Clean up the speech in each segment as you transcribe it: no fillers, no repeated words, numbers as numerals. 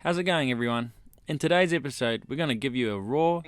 How's it going, everyone? In today's episode, we're going to give you a raw,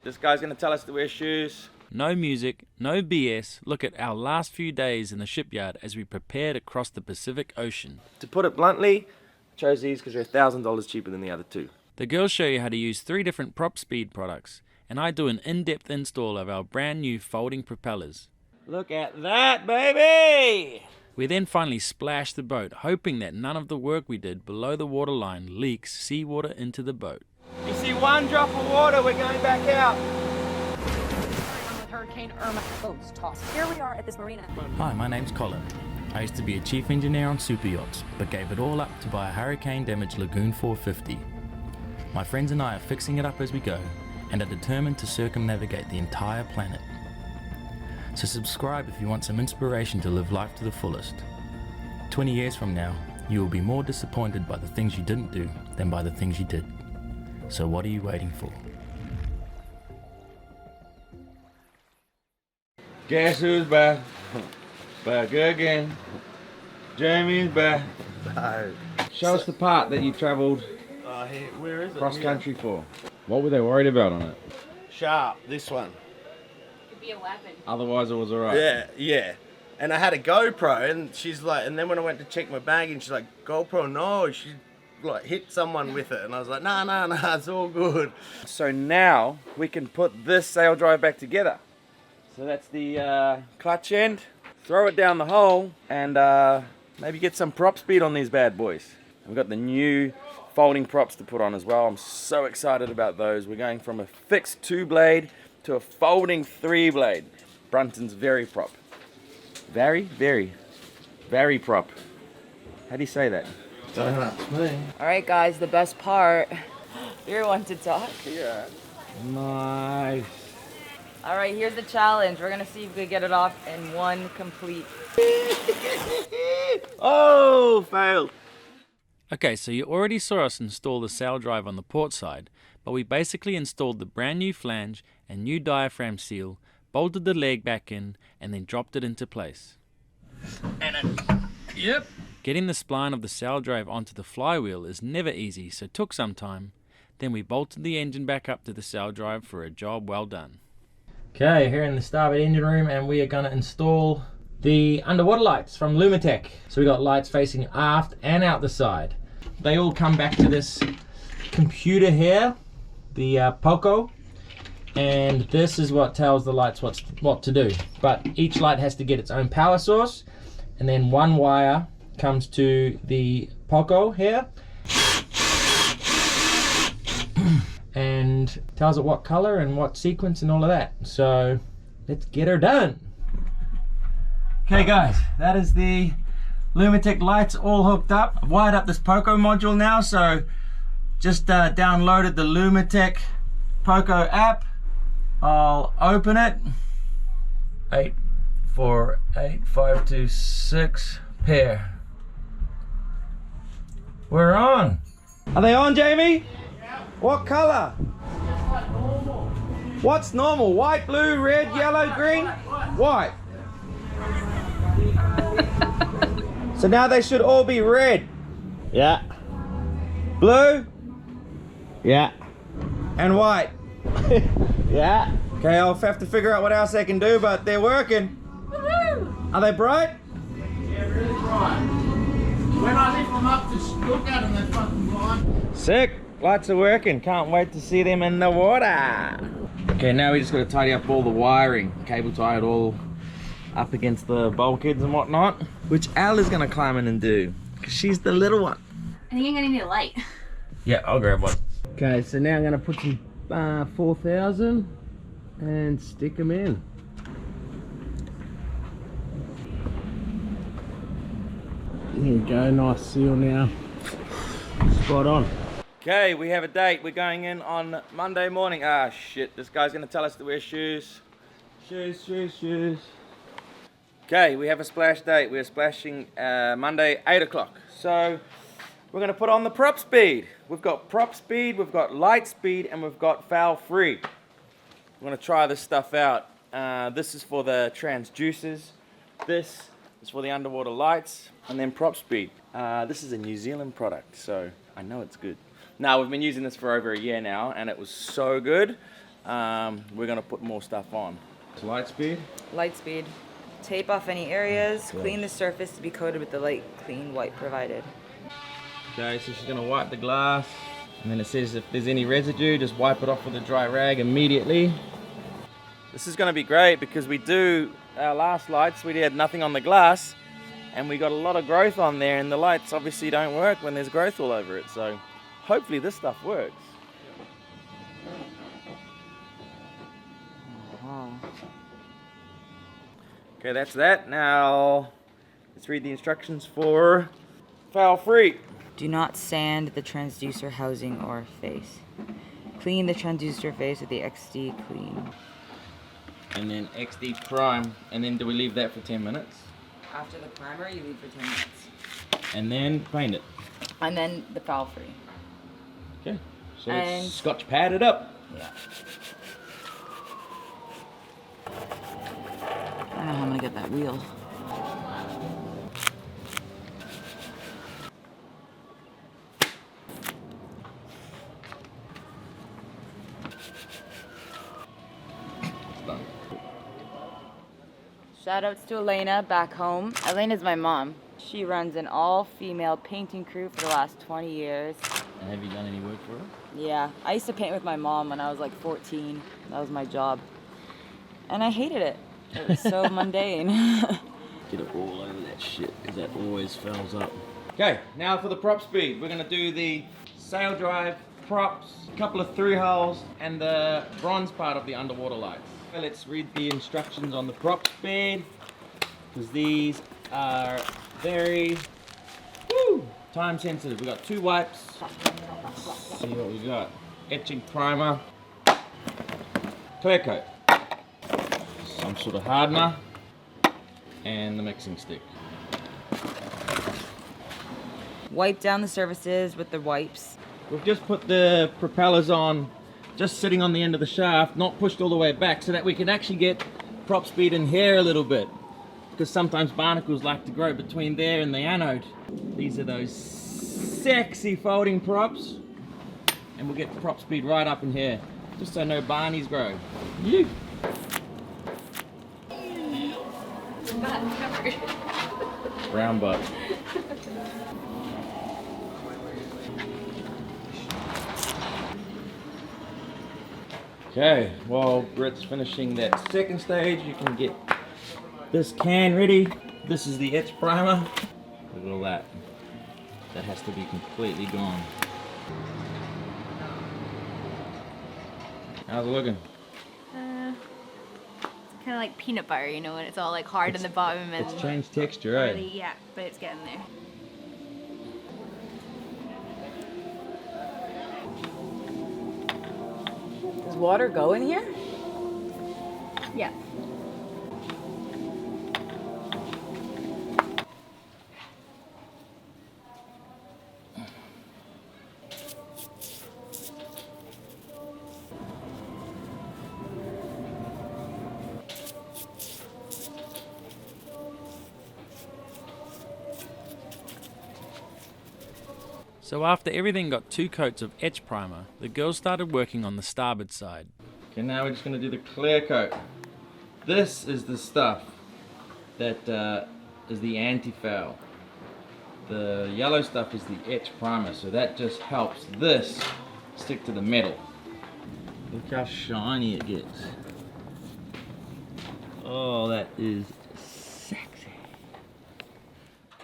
this guy's going to tell us to wear shoes. no music, no BS look at our last few days in the shipyard as we prepare to cross the Pacific Ocean. To put it bluntly, I chose these because they're $1,000 cheaper than the other two. The girls show you how to use 3 different Propspeed products, and I do an in-depth install of our brand new folding propellers. Look at that, baby! We then finally splash the boat, hoping that none of the work we did below the waterline leaks seawater into the boat. You see one drop of water, we're going back out. With Hurricane Irma boats tossed. Here we are at this marina. Hi, my name's Colin. I used to be a chief engineer on super yachts, but gave it all up to buy a hurricane-damaged Lagoon 450. My friends and I are fixing it up as we go, and are determined to circumnavigate the entire planet. So subscribe if you want some inspiration to live life to the fullest. 20 years from now, you will be more disappointed by the things you didn't do than by the things you did. So what are you waiting for? Guess who's back? Back again. Jamie's back. No. Show us the part that you travelled Where is it? cross country for. What were they worried about on it? Sharp, this one. Could be a weapon. Otherwise it was alright. Yeah. And I had a GoPro, and she's like, and then when I went to check my bag, and she's like, GoPro, no, she like hit someone with it, and I was like, nah, it's all good. So now we can put this sail drive back together. So that's the clutch end. Throw it down the hole and maybe get some Propspeed on these bad boys. We've got the new folding props to put on as well. I'm so excited about those. We're going from a fixed 2-blade to a folding 3-blade. Bruntons very prop. Very prop. How do you say that? Don't ask me. All right, guys, the best part. You're one to talk. Yeah. Nice. All right, here's the challenge. We're gonna see if we can get it off in one complete. Oh, failed. Okay, so you already saw us install the sail drive on the port side, but we basically installed the brand new flange and new diaphragm seal, bolted the leg back in, and then dropped it into place. Yep. Getting the spline of the sail drive onto the flywheel is never easy, so took some time. Then we bolted the engine back up to the sail drive for a job well done. Okay, here in the starboard engine room, and we are going to install the underwater lights from Lumitech. So we got lights facing aft and out the side. They all come back to this computer here, the Poco, and this is what tells the lights what to do. But each light has to get its own power source, and then one wire comes to the Poco here and tells it what color and what sequence and all of that. So let's get her done. Okay guys, that is the Lumitech lights all hooked up. I've wired up this Poco module now, so just downloaded the Lumitech Poco app. I'll open it. 848526 pair. We're on. Are they on, Jamie? Yeah. What color? What's normal? White, blue, red, yellow, green? White. So now they should all be red. Yeah. Blue Yeah. and white. Yeah. Okay, I'll have to figure out what else they can do, but they're working. Woohoo! Are they bright? Yeah, really bright. When I lift them up to look at them, they're fucking blind. Sick. Lights are working. Can't wait to see them in the water. Okay, now we just got to tidy up all the wiring. Cable tie it all up against the bulkheads and whatnot, which Al is going to climb in and do, because she's the little one. I think I'm gonna need a light. Yeah, I'll grab one. Okay, so now I'm going to put some 4000 and stick them in. There you go, nice seal now. Spot on. Okay, we have a date. We're going in on Monday morning. Ah, shit. This guy's going to tell us to wear shoes. Shoes. Okay, we have a splash date. We're splashing Monday, 8 o'clock. So we're going to put on the Propspeed. We've got Propspeed, we've got light speed, and we've got foul free. We're going to try this stuff out. This is for the transducers. This is for the underwater lights, and then Propspeed. This is a New Zealand product, so I know it's good. Now, we've been using this for over a year now, and it was so good. We're gonna put more stuff on. Light speed. Light speed. Tape off any areas, clean the surface to be coated with the light clean wipe provided. Okay, so she's gonna wipe the glass, and then it says if there's any residue, just wipe it off with a dry rag immediately. This is gonna be great because we do our last lights, we had nothing on the glass, and we got a lot of growth on there, and the lights obviously don't work when there's growth all over it, so hopefully this stuff works. Okay, that's that. Now, let's read the instructions for foul free. Do not sand the transducer housing or face. Clean the transducer face with the XD clean. And then XD prime, and then do we leave that for 10 minutes? After the primer, you leave for 10 minutes. And then paint it. And then the foul free. Okay, so And- let's scotch pad it up. Yeah. I don't know how I'm gonna get that wheel. Done. Shout outs to Elena back home. Elena's my mom. She runs an all-female painting crew for the last 20 years. And have you done any work for her? Yeah, I used to paint with my mom when I was like 14. That was my job. And I hated it. It was so mundane. Get it all over that shit, because that always fouls up. Okay, now for the prop speed. We're gonna do the sail drive, props, a couple of through hulls, and the bronze part of the underwater lights. Okay, let's read the instructions on the prop speed, because these are very time sensitive. We got 2 wipes. Let's see what we got. Etching primer, clear coat, some sort of hardener, and the mixing stick. Wipe down the surfaces with the wipes. We've just put the propellers on, just sitting on the end of the shaft, not pushed all the way back, so that we can actually get prop speed in here a little bit. Because sometimes barnacles like to grow between there and the anode. These are those sexy folding props. And we'll get the prop speed right up in here, just so no barnies grow. You. Brown butt. Okay, while Britt's finishing that second stage, you can get this can ready. This is the etch primer. Look at all that. That has to be completely gone. How's it looking? It's kind of like peanut butter, you know, when it's all like hard in the bottom and It's changed texture, right? really, yeah, but it's getting there. Does water go in here? Yeah. So after everything got 2 coats of etch primer, the girls started working on the starboard side. Okay, now we're just going to do the clear coat. This is the stuff that is the anti-foul. The yellow stuff is the etch primer, so that just helps this stick to the metal. Look how shiny it gets. Oh, that is sexy.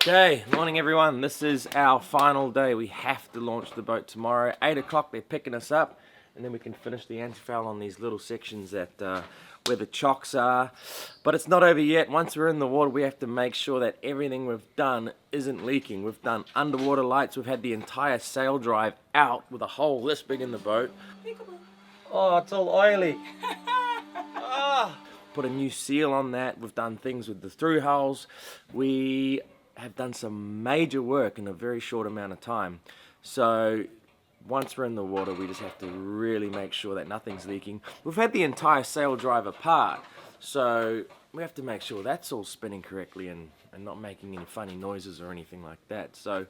Okay, morning everyone. This is our final day. We have to launch the boat tomorrow. 8 o'clock, they're picking us up, and then we can finish the anti-foul on these little sections that where the chocks are. But it's not over yet. Once we're in the water, we have to make sure that everything we've done isn't leaking. We've done underwater lights. We've had the entire sail drive out with a hole this big in the boat. Oh, it's all oily. Put a new seal on that. We've done things with the through hulls. We have done some major work in a very short amount of time. So once we're in the water, we just have to really make sure that nothing's leaking. We've had the entire sail drive apart, so we have to make sure that's all spinning correctly and not making any funny noises or anything like that. So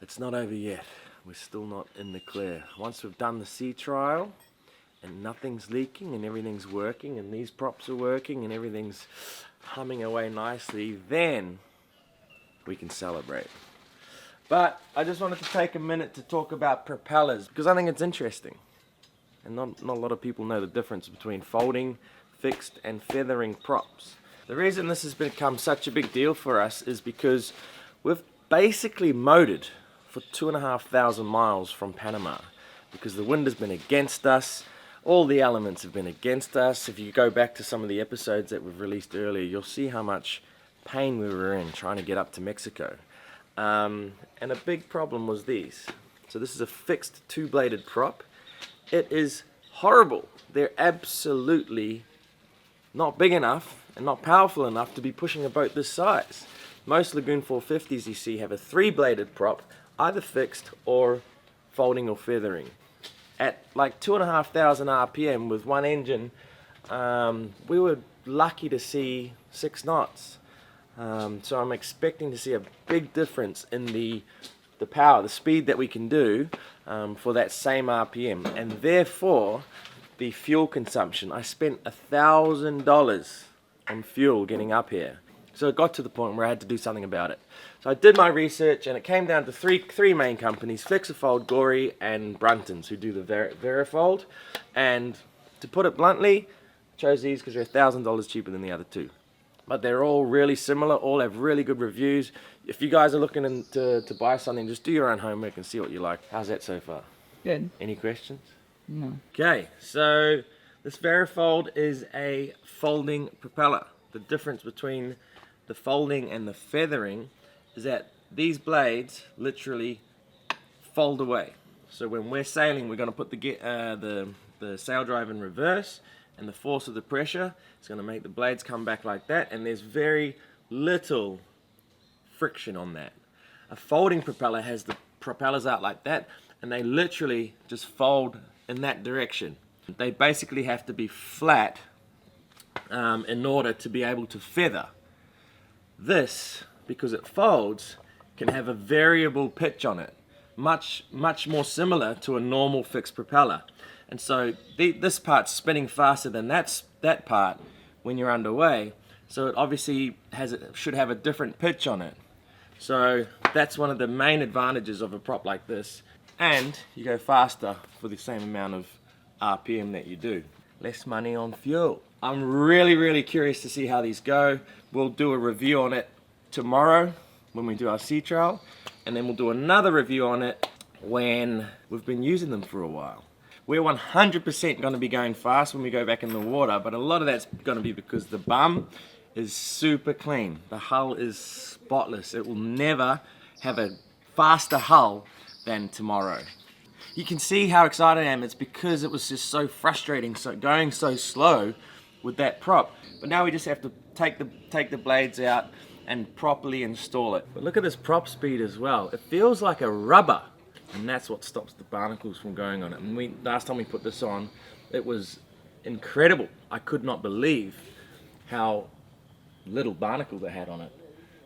it's not over yet. We're still not in the clear. Once we've done the sea trial and nothing's leaking and everything's working and these props are working and everything's humming away nicely, then we can celebrate. But I just wanted to take a minute to talk about propellers because I think it's interesting. And not a lot of people know the difference between folding, fixed and feathering props. The reason this has become such a big deal for us is because we've basically motored for 2,500 miles from Panama because the wind has been against us. All the elements have been against us. If you go back to some of the episodes that we've released earlier, you'll see how much pain we were in trying to get up to Mexico. And a big problem was these. So this is a fixed two-bladed prop. It is horrible. They're absolutely not big enough and not powerful enough to be pushing a boat this size. Most Lagoon 450s you see have a three-bladed prop, either fixed or folding or feathering. At like 2,500 RPM with one engine, we were lucky to see 6 knots. So I'm expecting to see a big difference in the power, the speed that we can do for that same RPM, and therefore the fuel consumption. I spent $1,000 on fuel getting up here, so it got to the point where I had to do something about it. So I did my research, and it came down to three main companies: Flexifold, Gory, and Bruntons, who do the Verifold. And to put it bluntly, I chose these because they're $1,000 cheaper than the other two. But they're all really similar, all have really good reviews. If you guys are looking to buy something, just do your own homework and see what you like. How's that so far? Good. Any questions? No. Okay, so this Verifold is a folding propeller. The difference between the folding and the feathering is that these blades literally fold away. So when we're sailing, we're going to put the sail drive in reverse, and the force of the pressure is going to make the blades come back like that, and there's very little friction on that. A folding propeller has the propellers out like that, and they literally just fold in that direction. They basically have to be flat in order to be able to feather. This, because it folds, can have a variable pitch on it, much more similar to a normal fixed propeller. And so this part's spinning faster than that part when you're underway, so it obviously should have a different pitch on it. So that's one of the main advantages of a prop like this, and you go faster for the same amount of RPM that you do. Less money on fuel. I'm really curious to see how these go. We'll do a review on it tomorrow when we do our sea trial, and then we'll do another review on it when we've been using them for a while. We're 100% going to be going fast when we go back in the water, but a lot of that's going to be because the bum is super clean. The hull is spotless. It will never have a faster hull than tomorrow. You can see how excited I am. It's because it was just so frustrating, going so slow with that prop. But now we just have to take the blades out and properly install it. But look at this Propspeed as well. It feels like a rubber. And that's what stops the barnacles from going on it. And last time we put this on, it was incredible. I could not believe how little barnacle they had on it.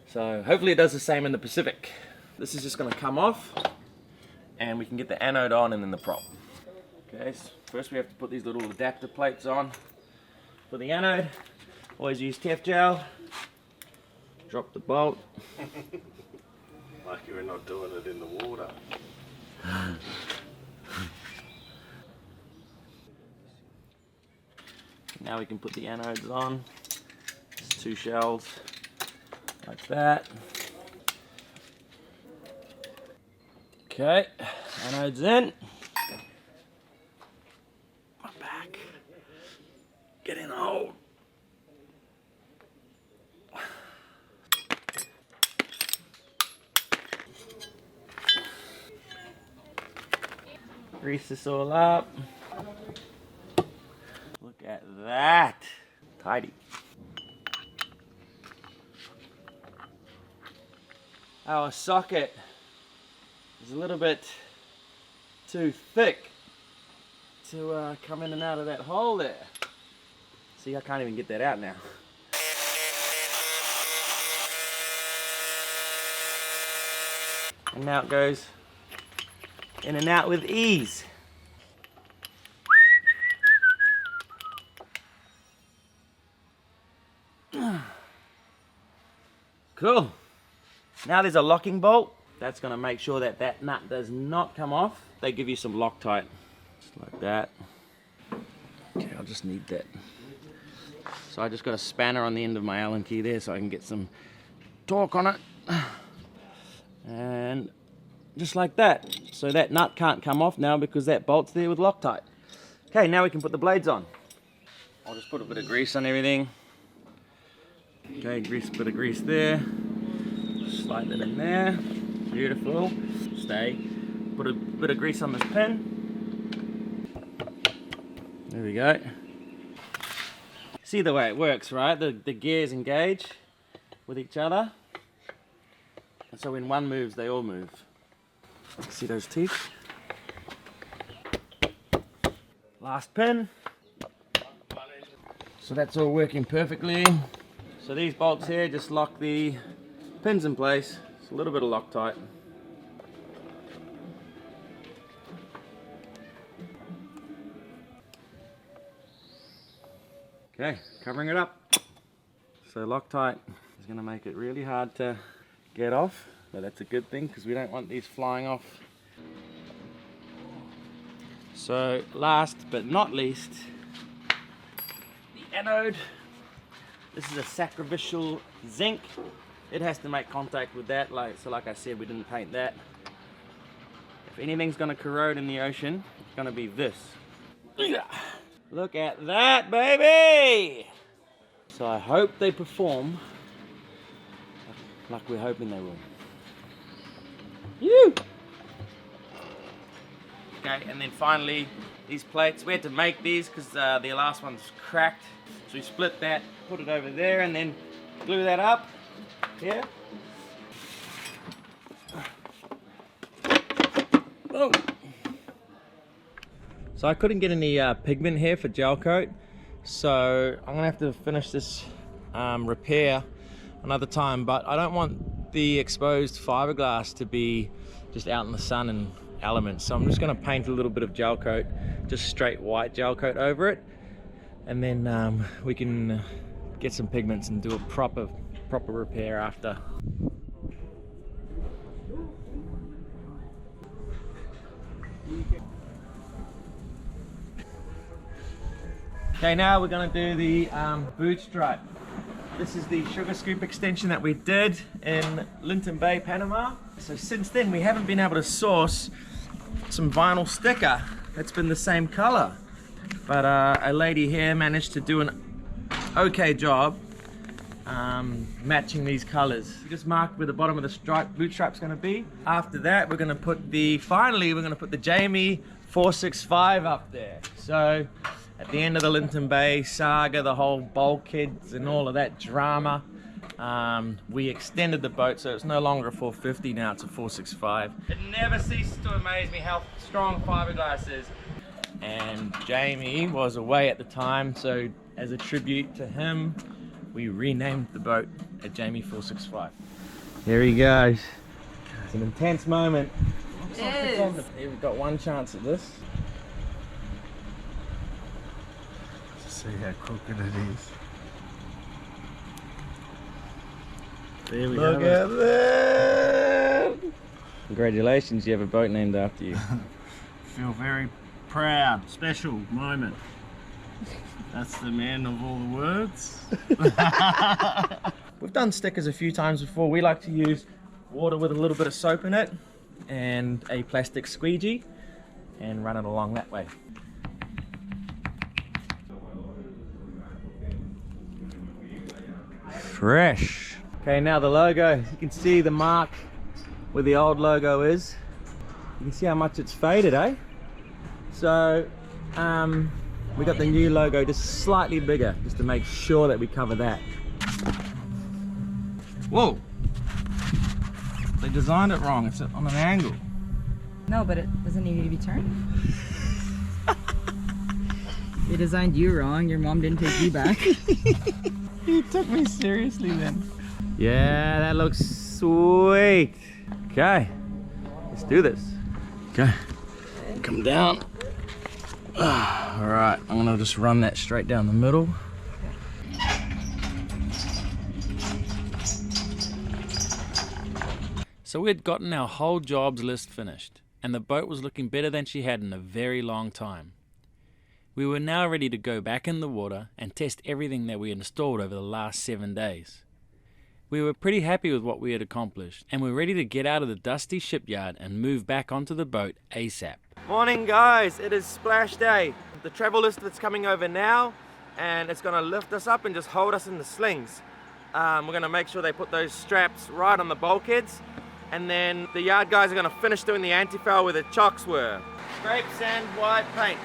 So hopefully it does the same in the Pacific. This is just going to come off, and we can get the anode on and then the prop. Okay, so first we have to put these little adapter plates on for the anode. Always use Tef gel. Drop the bolt. Like you're not doing it in the water. Now we can put the anodes on. Just 2 shells like that. Okay, anodes in. My back getting old. Grease this all up. Look at that. Tidy. Our socket is a little bit too thick to come in and out of that hole there. See, I can't even get that out now. And now it goes in and out with ease. Cool. Now there's a locking bolt. That's going to make sure that that nut does not come off. They give you some Loctite, just like that. Okay, I'll just need that. So I just got a spanner on the end of my Allen key there so I can get some torque on it. And just like that. So that nut can't come off now because that bolt's there with Loctite. Okay, now we can put the blades on. I'll just put a bit of grease on everything. Okay, bit of grease there. Slide that in there. Beautiful. Stay. Put a bit of grease on this pin. There we go. See the way it works, right? The gears engage with each other. And so when one moves, they all move. See those teeth? Last pin. So that's all working perfectly. So these bolts here just lock the pins in place. It's a little bit of Loctite. Okay, covering it up. So Loctite is going to make it really hard to get off, but that's a good thing because we don't want these flying off. So last but not least, the anode. This is a sacrificial zinc. It has to make contact with that, like I said, we didn't paint that. If anything's going to corrode in the ocean, it's going to be this. Look at that, baby! So I hope they perform like we're hoping they will. Woo! Okay, and then finally, these plates. We had to make these because the last one's cracked. So we split that, put it over there, and then glue that up here. Oh. So I couldn't get any pigment here for gel coat, so I'm gonna have to finish this repair another time, but I don't want the exposed fiberglass to be just out in the sun and elements, so I'm just gonna paint a little bit of gel coat, just straight white gel coat over it, and then we can get some pigments and do a proper repair after. Okay, now we're going to do the boot stripe. This is the sugar scoop extension that we did in Linton Bay, Panama. So since then we haven't been able to source some vinyl sticker that's been the same color. But a lady here managed to do an okay job matching these colors. We just marked where the bottom of the boot stripe's going to be. After that we're going to put the Jamie 465 up there. So at the end of the Linton Bay saga, the whole bulkheads and all of that drama, we extended the boat, so it's no longer a 450, now it's a 465. It never ceases to amaze me how strong fiberglass is. And Jamie was away at the time, so as a tribute to him, we renamed the boat a Jamie 465. Here he goes. It's an intense moment. It is. We've got one chance at this. See how crooked it is. There we Look go. at that! Congratulations, you have a boat named after you. Feel very proud, special moment. That's the man of all the words. We've done stickers a few times before. We like to use water with a little bit of soap in it and a plastic squeegee and run it along that way. Fresh. Okay, now the logo. You can see the mark where the old logo is. You can see how much it's faded, eh? So we got the new logo just slightly bigger, just to make sure that we cover that. Whoa! They designed it wrong. It's on an angle. No, but it doesn't need to be turned. They designed you wrong. Your mom didn't take you back. You took me seriously then. Yeah, that looks sweet. Okay, let's do this. Okay, come down. All right, I'm gonna just run that straight down the middle. So we had gotten our whole jobs list finished, and the boat was looking better than she had in a very long time. We were now ready to go back in the water and test everything that we had installed over the last 7 days. We were pretty happy with what we had accomplished, and we're ready to get out of the dusty shipyard and move back onto the boat ASAP. Morning guys, it is splash day. The travel lift that's coming over now, and it's gonna lift us up and just hold us in the slings. We're gonna make sure they put those straps right on the bulkheads, and then the yard guys are gonna finish doing the anti-foul where the chocks were. Scrape, sand, white paint.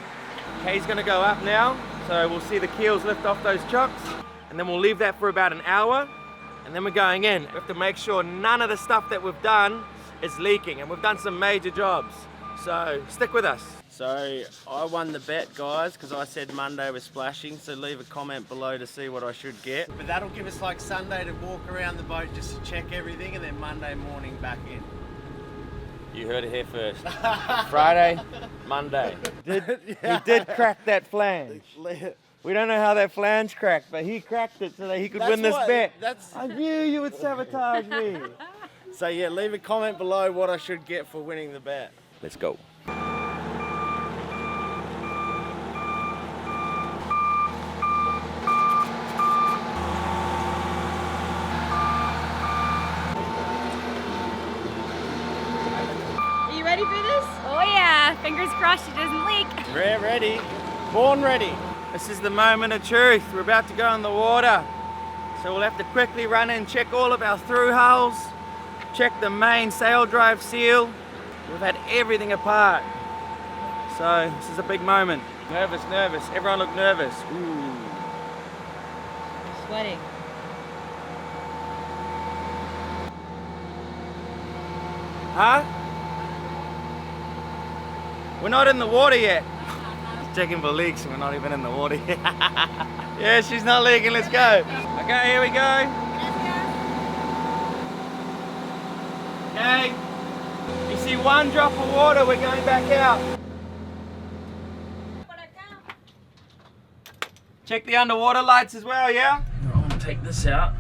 Kay's gonna go up now, so we'll see the keels lift off those chocks, and then we'll leave that for about an hour, and then we're going in. We have to make sure none of the stuff that we've done is leaking, and we've done some major jobs, so stick with us. So I won the bet, guys, because I said Monday was splashing, so leave a comment below to see what I should get. But that'll give us like Sunday to walk around the boat just to check everything, and then Monday morning back in. You heard it here first. Friday, Monday. He did crack that flange. We don't know how that flange cracked, but he cracked it so that he could win this bet. I knew you would sabotage me. So yeah, leave a comment below what I should get for winning the bet. Let's go. Ready for this? Oh yeah, fingers crossed it doesn't leak. We're ready, born ready. This is the moment of truth. We're about to go in the water. So we'll have to quickly run in, check all of our through hulls, check the main sail drive seal. We've had everything apart. So this is a big moment. Nervous, nervous. Everyone look nervous. Ooh. Sweating. Huh? We're not in the water yet. Checking for leaks and we're not even in the water yet. Yeah, she's not leaking, let's go. Okay, here we go. Okay. You see one drop of water, we're going back out. Check the underwater lights as well, yeah? I'm gonna take this out,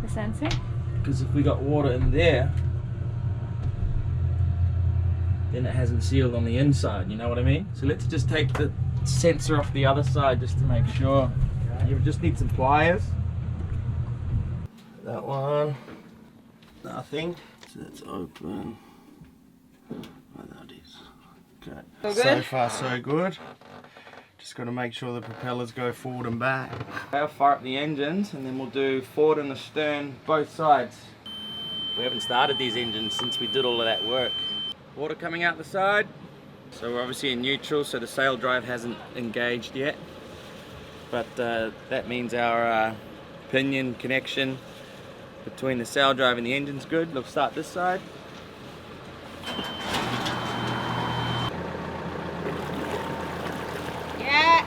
The sensor? because if we got water in there, then it hasn't sealed on the inside, you know what I mean? So let's just take the sensor off the other side just to make sure. You just need some pliers. That one, nothing. So that's open. Oh, that is. Okay. So far, so good. Just got to make sure the propellers go forward and back. I'll fire up the engines and then we'll do forward and the stern, both sides. We haven't started these engines since we did all of that work. Water coming out the side. So we're obviously in neutral, so the sail drive hasn't engaged yet. But that means our pinion connection between the sail drive and the engine's good. We'll start this side. Yeah.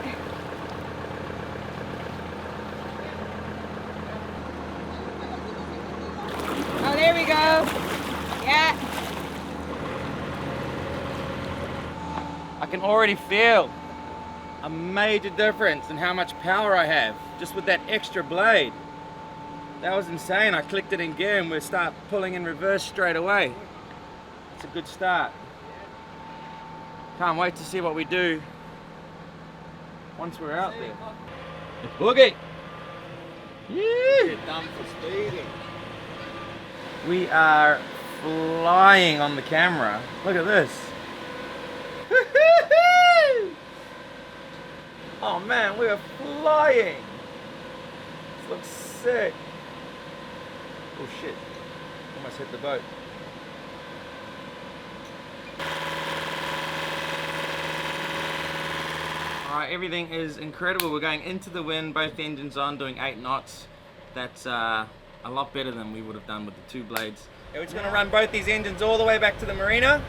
Oh, there we go. Yeah. I can already feel a major difference in how much power I have just with that extra blade. That was insane. I clicked it in gear and we'll start pulling in reverse straight away. It's a good start. Can't wait to see what we do once we're out there. Boogie! You're done for speeding. We are flying on the camera. Look at this. Oh man, we are flying. This looks sick. Oh shit, almost hit the boat. Alright, everything is incredible. We're going into the wind, both engines on, doing 8 knots. That's a lot better than we would have done with the 2 blades. Yeah, we're just gonna run both these engines all the way back to the marina.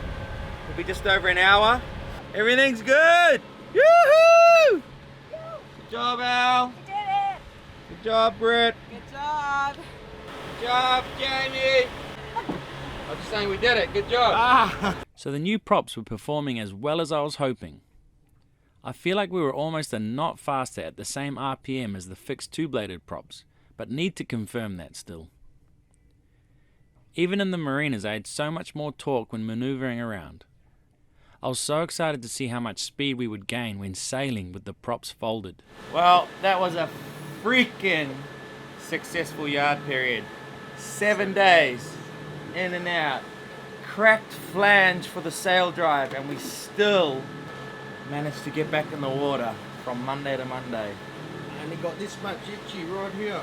It'll be just over an hour. Everything's good. Yoo-hoo! Good job, Al. You did it! Good job, Brett. Good job! Good job, Jamie. I'm just saying we did it. Good job. So the new props were performing as well as I was hoping. I feel like we were almost a knot faster at the same RPM as the fixed two-bladed props, but need to confirm that still. Even in the marinas I had so much more torque when maneuvering around. I was so excited to see how much speed we would gain when sailing with the props folded. Well, that was a freaking successful yard period. 7 days in and out. Cracked flange for the sail drive, and we still managed to get back in the water from Monday to Monday. I only got this much itchy right here.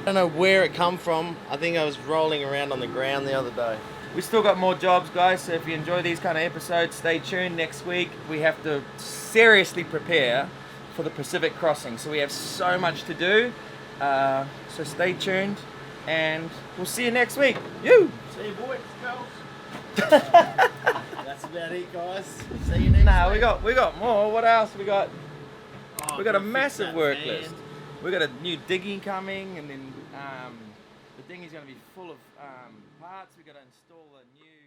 I don't know where it come from. I think I was rolling around on the ground the other day. We still got more jobs, guys, so if you enjoy these kind of episodes, stay tuned. Next week we have to seriously prepare for the Pacific crossing, so we have so much to do. So stay tuned, and we'll see you next week. You! See you, boys, girls. That's about it, guys. See you next week. we got more. What else we got? We got a gotta fix massive that work fan. list. We got a new dinghy coming, and then the dinghy's going to be full of parts. We got to install a new